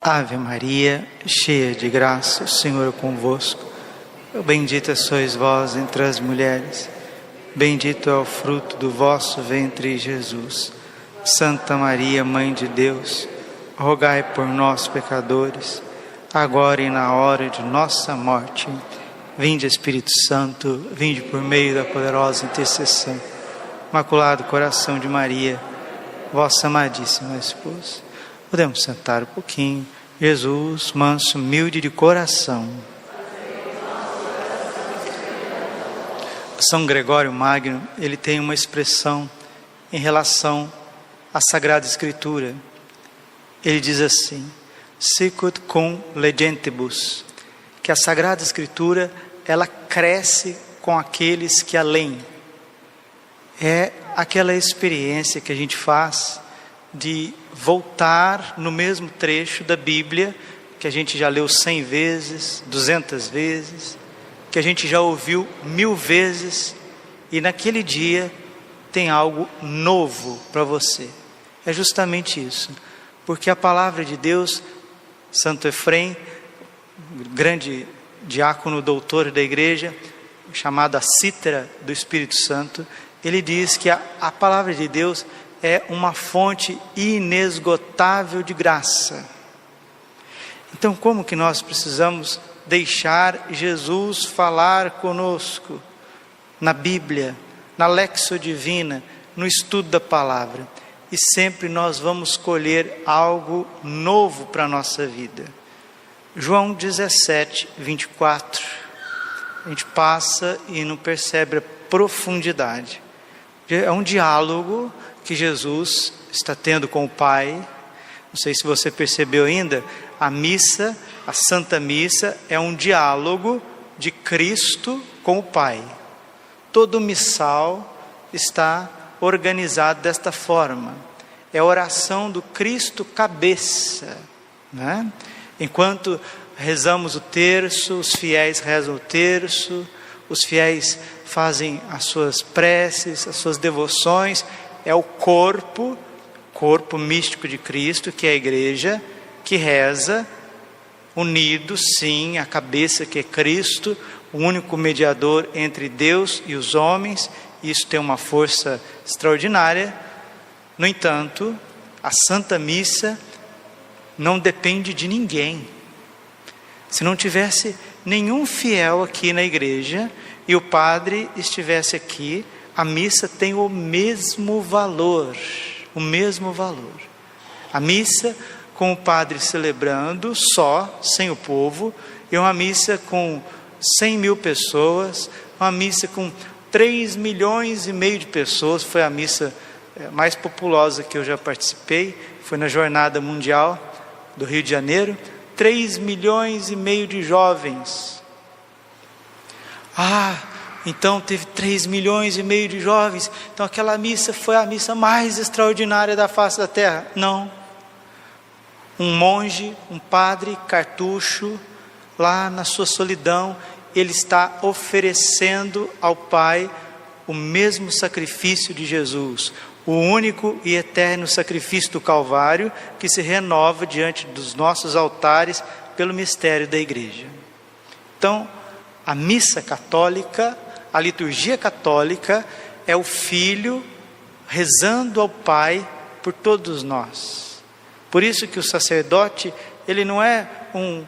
Ave Maria, cheia de graça, o Senhor é convosco. Bendita sois vós entre as mulheres, bendito é o fruto do vosso ventre, Jesus. Santa Maria, Mãe de Deus, rogai por nós, pecadores, agora e na hora de nossa morte. Vinde, Espírito Santo, vinde por meio da poderosa intercessão. Imaculado Coração de Maria, vossa amadíssima esposa. Podemos sentar um pouquinho. Jesus, manso, humilde de coração. São Gregório Magno, ele tem uma expressão em relação à Sagrada Escritura. Ele diz assim: sicut cum legentibus, que a Sagrada Escritura, ela cresce com aqueles que a leem. É aquela experiência que a gente faz de voltar no mesmo trecho da Bíblia, que a gente já leu 100 vezes, 200 vezes, que a gente já ouviu 1000 vezes, e naquele dia tem algo novo para você. É justamente isso, porque a palavra de Deus, Santo Efrem, grande diácono doutor da igreja, chamado a cítara do Espírito Santo, ele diz que a palavra de Deus é uma fonte inesgotável de graça. Então, como que nós precisamos deixar Jesus falar conosco na Bíblia, na Lexio Divina, no estudo da palavra? E sempre nós vamos colher algo novo para a nossa vida. João 17, 24. A gente passa e não percebe a profundidade. É um diálogo que Jesus está tendo com o Pai. Não sei se você percebeu ainda, a missa, a Santa Missa, é um diálogo de Cristo com o Pai. Todo missal está organizado desta forma. É a oração do Cristo cabeça, né? Enquanto rezamos o terço, os fiéis rezam o terço, os fiéis fazem as suas preces, as suas devoções. É o corpo místico de Cristo, que é a igreja, que reza, unido, sim, a cabeça que é Cristo, o único mediador entre Deus e os homens. Isso tem uma força extraordinária. No entanto, a Santa Missa não depende de ninguém. Se não tivesse nenhum fiel aqui na igreja e o padre estivesse aqui, a missa tem o mesmo valor, o mesmo valor. A missa com o padre celebrando só, sem o povo, e uma missa com 100.000 pessoas, uma missa com 3,5 milhões de pessoas, foi a missa mais populosa que eu já participei, foi na Jornada Mundial do Rio de Janeiro, 3,5 milhões de jovens. Então teve 3,5 milhões de jovens, então aquela missa foi a missa mais extraordinária da face da terra. Não. Um monge, um padre cartucho, lá na sua solidão, ele está oferecendo ao Pai o mesmo sacrifício de Jesus, o único e eterno sacrifício do Calvário, que se renova diante dos nossos altares pelo mistério da igreja. Então, a missa católica, a liturgia católica, é o Filho rezando ao Pai por todos nós. Por isso que o sacerdote, ele não é um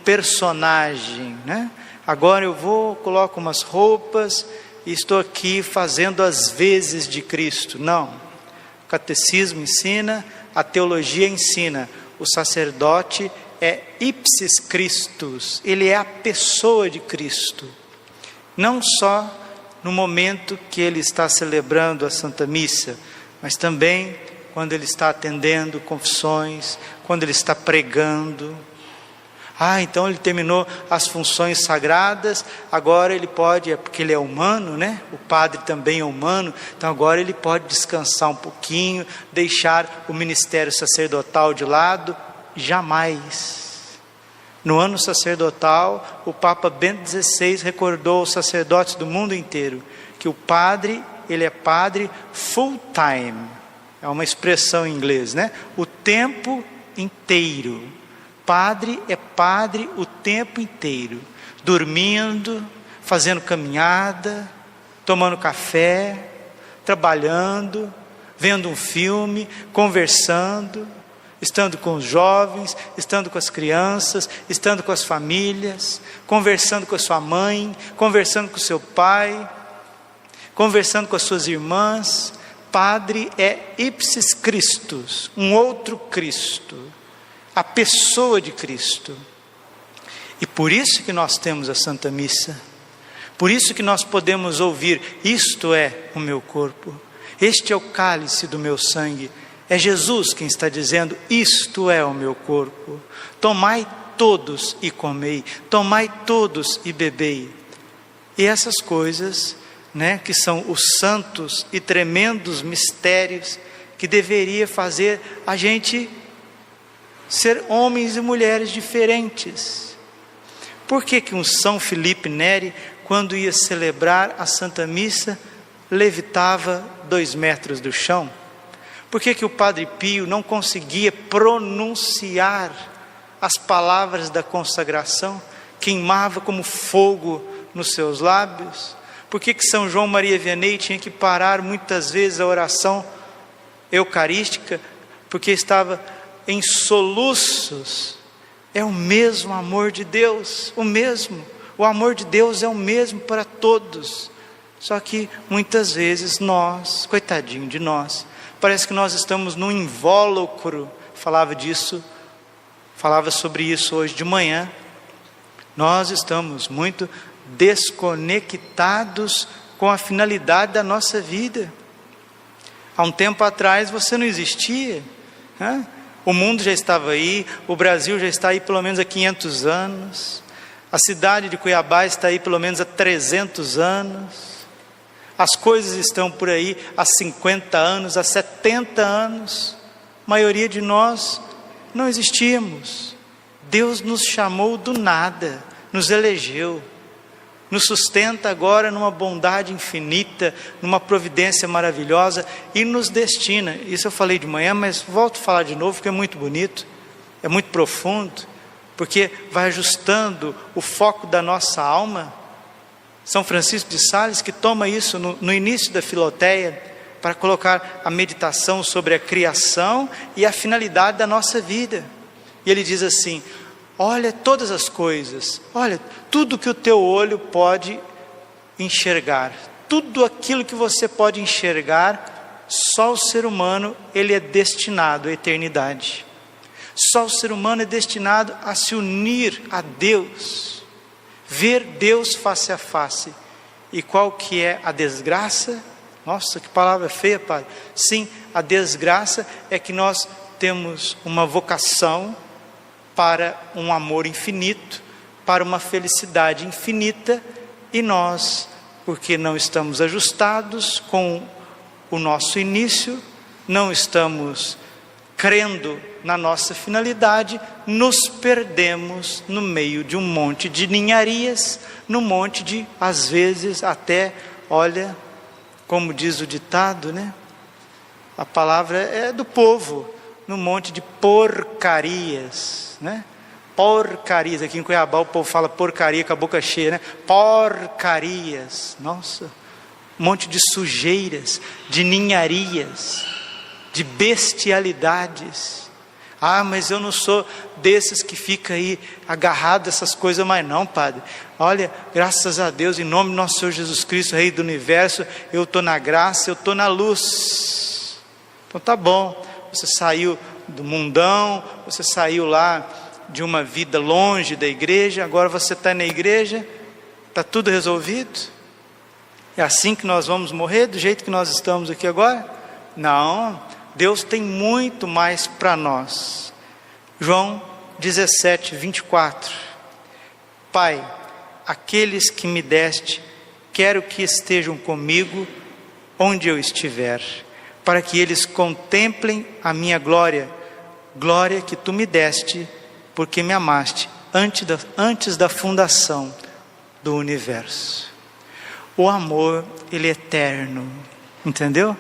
personagem, né? Agora eu coloco umas roupas e estou aqui fazendo as vezes de Cristo. Não. O catecismo ensina, a teologia ensina. O sacerdote é ipsis Christus, ele é a pessoa de Cristo. Não só no momento que ele está celebrando a Santa Missa, mas também quando ele está atendendo confissões, quando ele está pregando. Então ele terminou as funções sagradas, agora ele pode, porque ele é humano, né? O padre também é humano, então agora ele pode descansar um pouquinho, deixar o ministério sacerdotal de lado. Jamais. No ano sacerdotal, o Papa Bento XVI recordou aos sacerdotes do mundo inteiro que o padre, ele é padre full time. É uma expressão em inglês, né? O tempo inteiro. Padre é padre o tempo inteiro, dormindo, fazendo caminhada, tomando café, trabalhando, vendo um filme, conversando, estando com os jovens, estando com as crianças, estando com as famílias, conversando com a sua mãe, conversando com o seu pai, conversando com as suas irmãs. Padre é ipsis Christus, um outro Cristo, a pessoa de Cristo. E por isso que nós temos a Santa Missa, por isso que nós podemos ouvir: isto é o meu corpo, este é o cálice do meu sangue. É Jesus quem está dizendo: isto é o meu corpo, tomai todos e comei, tomai todos e bebei. E essas coisas, que são os santos e tremendos mistérios que deveria fazer a gente ser homens e mulheres diferentes. Por que um São Felipe Neri, quando ia celebrar a Santa Missa, levitava 2 metros do chão? Por que o Padre Pio não conseguia pronunciar as palavras da consagração? Queimava como fogo nos seus lábios? Por que São João Maria Vianney tinha que parar muitas vezes a oração eucarística? Porque estava em soluços. É o mesmo amor de Deus, o mesmo. O amor de Deus é o mesmo para todos. Só que muitas vezes nós, coitadinho de nós, parece que nós estamos num invólucro. Falava sobre isso hoje de manhã. Nós estamos muito desconectados com a finalidade da nossa vida. Há um tempo atrás você não existia, O mundo já estava aí, o Brasil já está aí pelo menos há 500 anos, a cidade de Cuiabá está aí pelo menos há 300 anos, as coisas estão por aí há 50 anos, há 70 anos. A maioria de nós não existíamos. Deus nos chamou do nada, nos elegeu, nos sustenta agora numa bondade infinita, numa providência maravilhosa, e nos destina. Isso eu falei de manhã, mas volto a falar de novo, porque é muito bonito, é muito profundo, porque vai ajustando o foco da nossa alma. São Francisco de Sales, que toma isso no início da Filoteia, para colocar a meditação sobre a criação e a finalidade da nossa vida. E ele diz assim: olha todas as coisas, olha tudo que o teu olho pode enxergar, tudo aquilo que você pode enxergar, só o ser humano ele é destinado à eternidade. Só o ser humano é destinado a se unir a Deus, ver Deus face a face. E qual que é a desgraça? Nossa, que palavra feia, Padre. Sim, a desgraça é que nós temos uma vocação para um amor infinito, para uma felicidade infinita, e nós, porque não estamos ajustados com o nosso início, não estamos crendo na nossa finalidade, nos perdemos no meio de um monte de ninharias, no monte de, às vezes, até, olha, como diz o ditado, a palavra é do povo, num monte de porcarias, porcarias. Aqui em Cuiabá o povo fala porcaria com a boca cheia, porcarias. Nossa, um monte de sujeiras, de ninharias, de bestialidades. Mas eu não sou desses que fica aí agarrado a essas coisas mais não, Padre. Olha, graças a Deus, em nome do nosso Senhor Jesus Cristo, Rei do Universo, eu estou na graça, eu estou na luz. Então tá bom, você saiu do mundão, você saiu lá de uma vida longe da igreja, agora você está na igreja, está tudo resolvido? É assim que nós vamos morrer, do jeito que nós estamos aqui agora? Não, Deus tem muito mais para nós. João 17, 24. Pai, aqueles que me deste, quero que estejam comigo onde eu estiver, para que eles contemplem a minha glória, glória que tu me deste, porque me amaste antes da fundação do universo. O amor, ele é eterno, entendeu?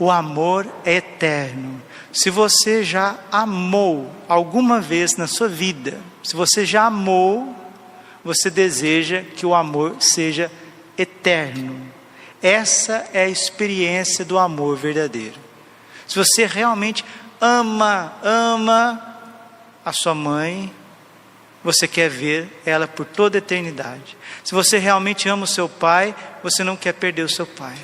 O amor é eterno. Se você já amou alguma vez na sua vida, se você já amou, você deseja que o amor seja eterno. Essa é a experiência do amor verdadeiro. Se você realmente ama a sua mãe, você quer ver ela por toda a eternidade. Se você realmente ama o seu pai, você não quer perder o seu pai.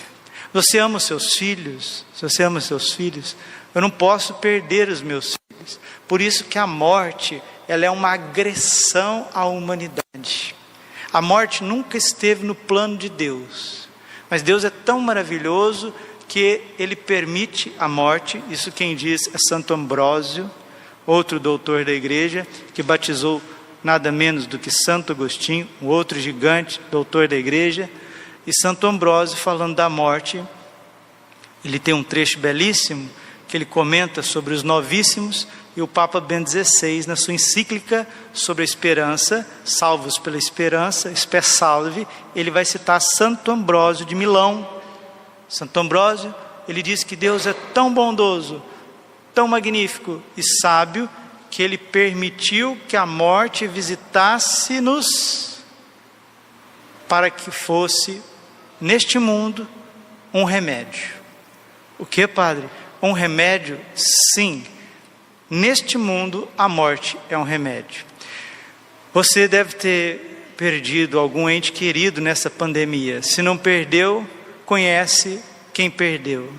Você ama os seus filhos? Se você ama os seus filhos, eu não posso perder os meus filhos. Por isso que a morte, ela é uma agressão à humanidade. A morte nunca esteve no plano de Deus. Mas Deus é tão maravilhoso que Ele permite a morte. Isso quem diz é Santo Ambrósio, outro doutor da igreja, que batizou nada menos do que Santo Agostinho, um outro gigante, doutor da igreja. E Santo Ambrósio, falando da morte, ele tem um trecho belíssimo, que ele comenta sobre os novíssimos, e o Papa Bento XVI, na sua encíclica sobre a esperança, Salvos pela Esperança, Spe Salvi, ele vai citar Santo Ambrósio de Milão. Santo Ambrósio, ele diz que Deus é tão bondoso, tão magnífico e sábio, que Ele permitiu que a morte visitasse-nos, para que fosse, neste mundo, um remédio. O que, padre? Um remédio? Sim. Neste mundo, a morte é um remédio. Você deve ter perdido algum ente querido nessa pandemia. Se não perdeu, conhece quem perdeu.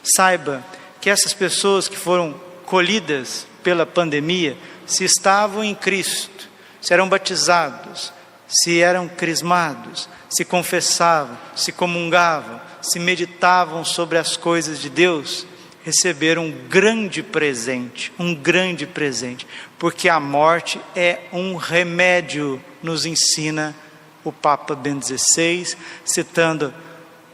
Saiba que essas pessoas que foram colhidas pela pandemia, se estavam em Cristo, se eram batizados, se eram crismados, se confessavam, se comungavam, se meditavam sobre as coisas de Deus, receberam um grande presente, porque a morte é um remédio, nos ensina o Papa Bento XVI, citando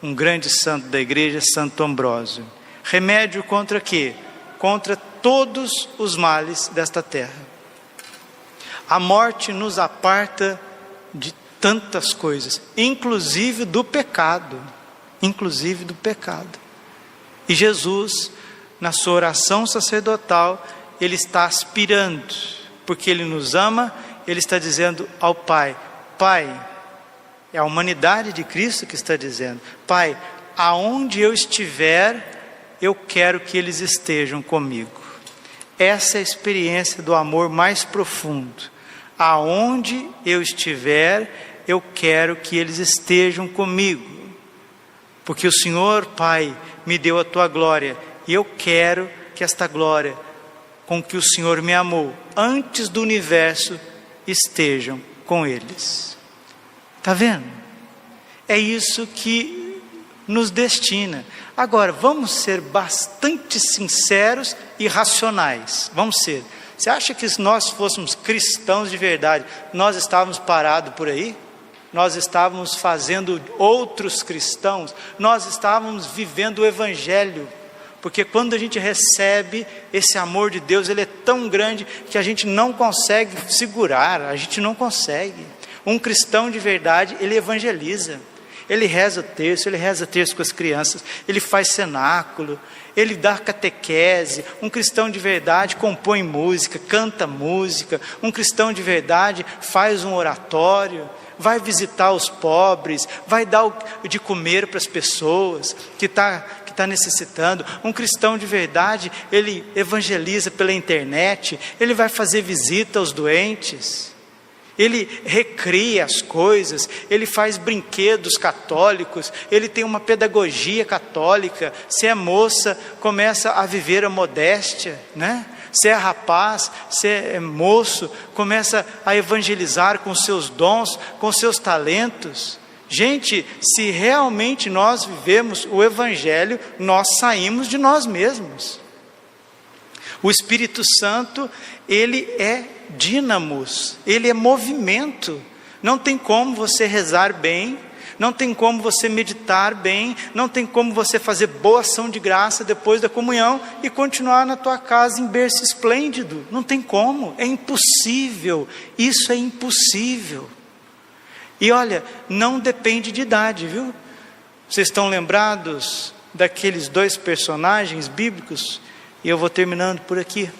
um grande santo da igreja, Santo Ambrósio. Remédio contra quê? Contra todos os males desta terra. A morte nos aparta de tantas coisas, inclusive do pecado. E Jesus, na sua oração sacerdotal, Ele está aspirando, porque Ele nos ama, Ele está dizendo ao Pai, Pai, é a humanidade de Cristo que está dizendo, Pai, aonde eu estiver, eu quero que eles estejam comigo. Essa é a experiência do amor mais profundo. Aonde eu estiver, eu quero que eles estejam comigo. Porque o Senhor, Pai, me deu a tua glória. E eu quero que esta glória, com que o Senhor me amou, antes do universo, estejam com eles. Está vendo? É isso que nos destina. Agora, vamos ser bastante sinceros e racionais. Vamos ser. Você acha que se nós fôssemos cristãos de verdade, nós estávamos parados por aí? Nós estávamos fazendo outros cristãos? Nós estávamos vivendo o Evangelho? Porque quando a gente recebe esse amor de Deus, ele é tão grande que a gente não consegue segurar, a gente não consegue. Um cristão de verdade, ele evangeliza. Ele reza terço com as crianças, ele faz cenáculo, ele dá catequese. Um cristão de verdade compõe música, canta música. Um cristão de verdade faz um oratório, vai visitar os pobres, vai dar de comer para as pessoas que está necessitando. Um cristão de verdade, ele evangeliza pela internet, ele vai fazer visita aos doentes. Ele recria as coisas, ele faz brinquedos católicos, ele tem uma pedagogia católica. Se é moça, começa a viver a modéstia, né? Se é rapaz, se é moço, começa a evangelizar com seus dons, com seus talentos. Gente, se realmente nós vivemos o Evangelho, nós saímos de nós mesmos. O Espírito Santo, ele é dínamos, ele é movimento. Não tem como você rezar bem, não tem como você meditar bem, não tem como você fazer boa ação de graça depois da comunhão e continuar na tua casa em berço esplêndido. Não tem como, é impossível, isso é impossível. E olha, não depende de idade, viu? Vocês estão lembrados daqueles dois personagens bíblicos, e eu vou terminando por aqui.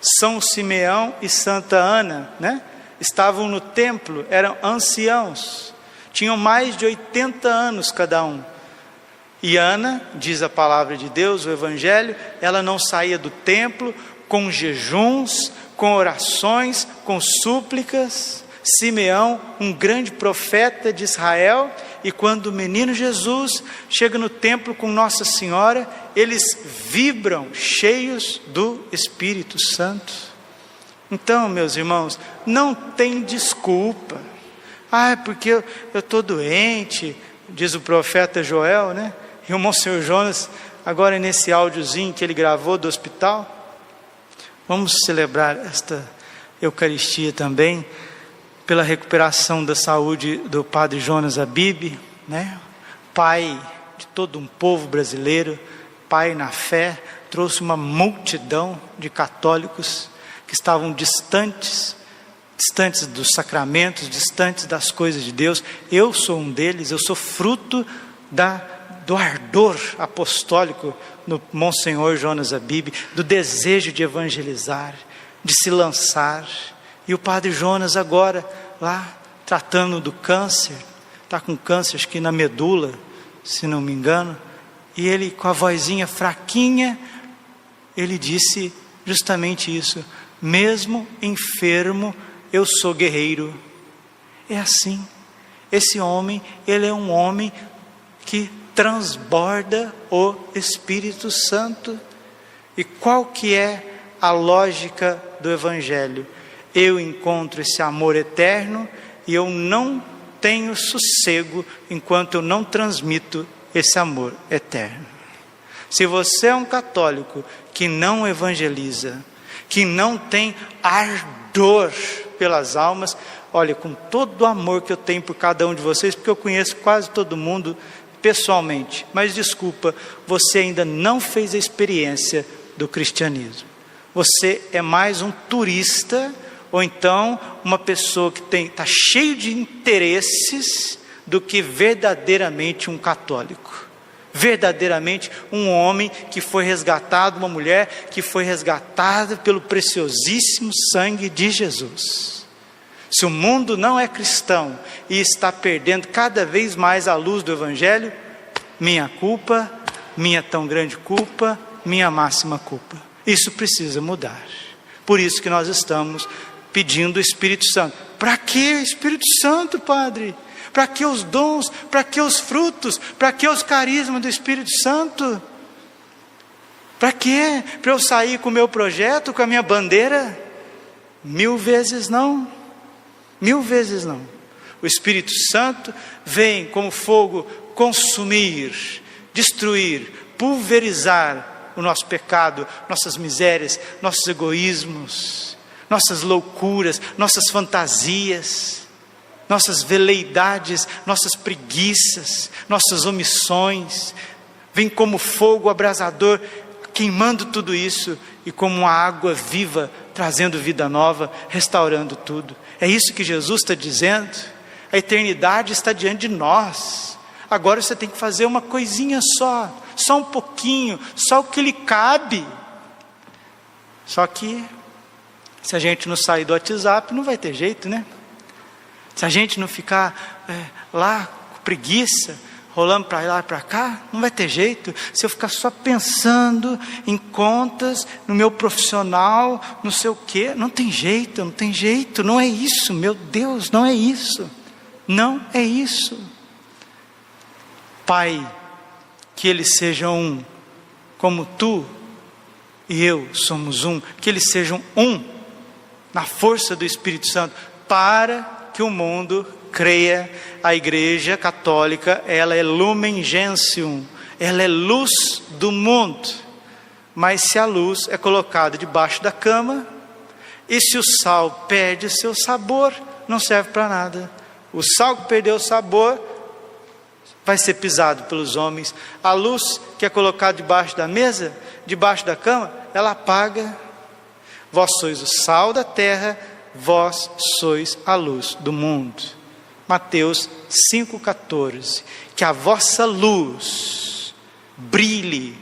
São Simeão e Santa Ana, né? Estavam no templo, eram anciãos, tinham mais de 80 anos cada um. E Ana, diz a palavra de Deus, o Evangelho, ela não saía do templo com jejuns, com orações, com súplicas. Simeão, um grande profeta de Israel, e quando o menino Jesus chega no templo com Nossa Senhora, eles vibram cheios do Espírito Santo. Então, meus irmãos, não tem desculpa. Porque eu estou doente, diz o profeta Joel, né? E o Monsenhor Jonas, agora nesse áudiozinho que ele gravou do hospital, vamos celebrar esta Eucaristia também, pela recuperação da saúde do Padre Jonas Abib, né? Pai de todo um povo brasileiro, pai na fé, trouxe uma multidão de católicos que estavam distantes dos sacramentos, distantes das coisas de Deus. Eu sou um deles, eu sou fruto do ardor apostólico no Monsenhor Jonas Abib, do desejo de evangelizar, de se lançar. E o Padre Jonas agora, lá, tratando do câncer, está com câncer, acho que na medula, se não me engano, e ele com a vozinha fraquinha, ele disse justamente isso: mesmo enfermo, eu sou guerreiro. É assim, esse homem, ele é um homem que transborda o Espírito Santo. E qual que é a lógica do Evangelho? Eu encontro esse amor eterno e eu não tenho sossego enquanto eu não transmito esse amor eterno. Se você é um católico que não evangeliza, que não tem ardor pelas almas, olha, com todo o amor que eu tenho por cada um de vocês, porque eu conheço quase todo mundo pessoalmente, mas desculpa, você ainda não fez a experiência do cristianismo. Você é mais um turista, ou então uma pessoa que está cheio de interesses, do que verdadeiramente um católico. Verdadeiramente um homem que foi resgatado, uma mulher que foi resgatada pelo preciosíssimo sangue de Jesus. Se o mundo não é cristão e está perdendo cada vez mais a luz do Evangelho, minha culpa, minha tão grande culpa, minha máxima culpa. Isso precisa mudar. Por isso que nós estamos pedindo o Espírito Santo. Para que o Espírito Santo, Padre? Para que os dons? Para que os frutos? Para que os carismas do Espírito Santo? Para quê? Para eu sair com o meu projeto, com a minha bandeira? 1000 vezes não. 1000 vezes não. O Espírito Santo vem como fogo consumir, destruir, pulverizar o nosso pecado, nossas misérias, nossos egoísmos, nossas loucuras, nossas fantasias, nossas veleidades, nossas preguiças, nossas omissões. Vem como fogo abrasador, queimando tudo isso, e como uma água viva, trazendo vida nova, restaurando tudo. É isso que Jesus está dizendo. A eternidade está diante de nós. Agora você tem que fazer uma coisinha só um pouquinho, só o que lhe cabe. Só que, se a gente não sair do WhatsApp, não vai ter jeito, né? Se a gente não ficar lá com preguiça, rolando para lá e para cá, não vai ter jeito. Se eu ficar só pensando em contas, no meu profissional, não sei o quê, não tem jeito, não é isso, meu Deus, não é isso. Não é isso. Pai, que eles sejam um, como tu e eu somos um, que eles sejam um, na força do Espírito Santo, para que o mundo creia. A Igreja Católica, ela é lumen gentium, ela é luz do mundo. Mas se a luz é colocada debaixo da cama, e se o sal perde seu sabor, não serve para nada. O sal que perdeu o sabor vai ser pisado pelos homens. A luz que é colocada debaixo da mesa, debaixo da cama, ela apaga. Vós sois o sal da terra, vós sois a luz do mundo. Mateus 5,14. Que a vossa luz brilhe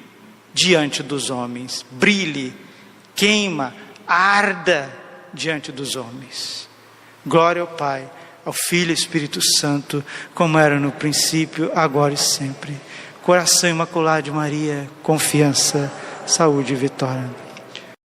diante dos homens, brilhe, queima, arda diante dos homens. Glória ao Pai, ao Filho e Espírito Santo, como era no princípio, agora e sempre. Coração imaculado de Maria, confiança, saúde e vitória.